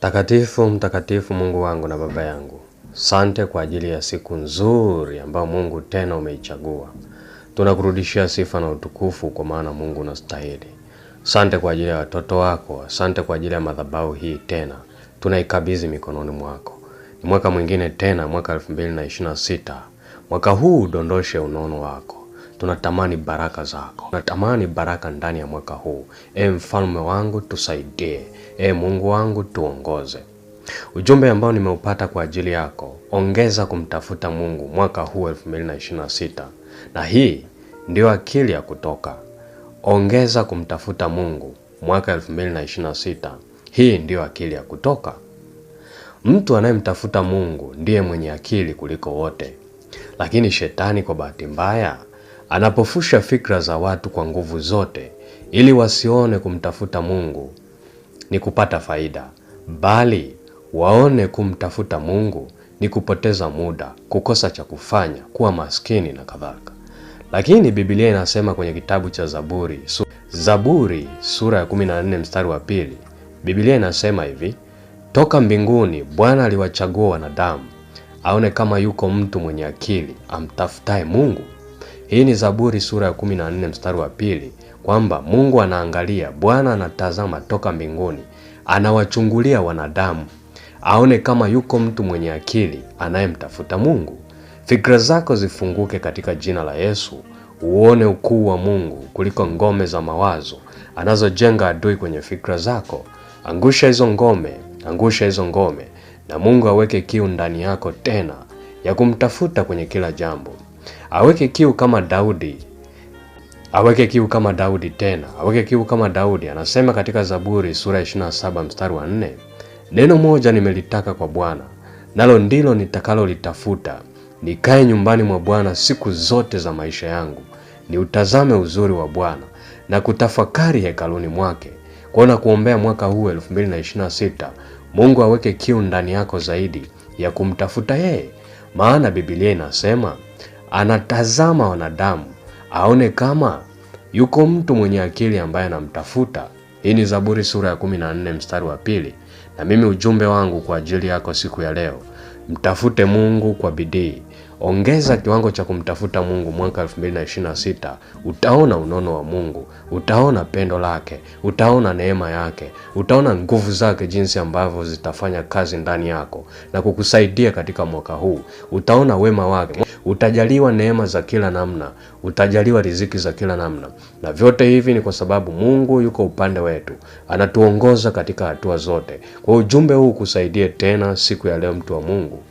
Takatifu, mtakatifu Mungu wangu na baba yangu. Asante kwa ajili ya siku nzuri ambayo Mungu tena umeichagua. Tunakurudishia sifa na utukufu kwa maana Mungu unastahili. Asante kwa ajili ya watoto wako. Asante kwa ajili ya madhabahu hii tena. Tunaikabidhi mikononi mwako. Ni mwaka mwingine tena, mwaka 2026. Mwaka huu dondoshe unono wako. Tunatamani baraka zako. Tunatamani baraka ndani ya mwaka huu. Mfalme wangu tusaidie. Mungu wangu tuongoze. Ujumbe ambao nimeupata kwa ajili yako, ongeza kumtafuta Mungu mwaka huu 2026. Na hii ndio akili ya kutoka. Ongeza kumtafuta Mungu mwaka 2026. Hii ndio akili ya kutoka. Mtu anayemtafuta Mungu ndiye mwenye akili kuliko wote. Lakini shetani kwa bahati mbaya anapofusha fikra za watu kwa nguvu zote ili wasione kumtafuta Mungu ni kupata faida, bali waone kumtafuta Mungu ni kupoteza muda, kukosa cha kufanya, kuwa maskini na kadhalika. Lakini Biblia inasema kwenye kitabu cha Zaburi sura ya 14 mstari wa 2, Biblia inasema hivi: toka mbinguni Bwana aliwachagua wanadamu, aone kama yuko mtu mwenye akili amtafutaye Mungu. Hii ni Zaburi sura ya 14 mstari wa 2, kwamba Mungu anaangalia, Bwana anatazama toka mbinguni, anawachungulia wanadamu, aone kama yuko mtu mwenye akili anayemtafuta Mungu. Fikra zako zifunguke katika jina la Yesu, uone ukuu wa Mungu kuliko ngome za mawazo anazojenga adui kwenye fikra zako. Angusha hizo ngome, angusha hizo ngome, na Mungu aweke kiu ndani yako tena ya kumtafuta kwenye kila jambo. Aweke kiu kama Daudi. Aweke kiu kama Daudi tena. Aweke kiu kama Daudi. Anasema katika Zaburi sura ya 27 mstari wa 4, neno moja nimelitaka kwa Bwana, nalo ndilo nitakalolitafuta, nikae nyumbani mwa Bwana siku zote za maisha yangu, niutazame uzuri wa Bwana na kutafakari hekaluni mwake. Kwa kuombea mwaka huu 2026, Mungu aweke kiu ndani yako zaidi ya kumtafuta yeye. Maana Biblia inasema anatazama wanadamu, aone kama yuko mtu mwenye akili ambaye anamtafuta. Hii ni Zaburi sura ya 14 mstari wa 2. Na mimi ujumbe wangu kwa ajili yako siku ya leo, mtafute Mungu kwa bidii. Ongeza kiwango cha kumtafuta Mungu mwaka 2026. Utaona unono wa Mungu, utaona pendo lake, utaona neema yake, utaona nguvu zake jinsi ambavyo zitafanya kazi ndani yako na kukusaidia katika mwaka huu. Utaona wema wake, utajaliwa neema za kila namna, utajaliwa riziki za kila namna. Na vyote hivi ni kwa sababu Mungu yuko upande wetu, anatuongoza katika hatua zote. Kwa ujumbe huu kusaidie tena siku ya leo, mtu wa Mungu.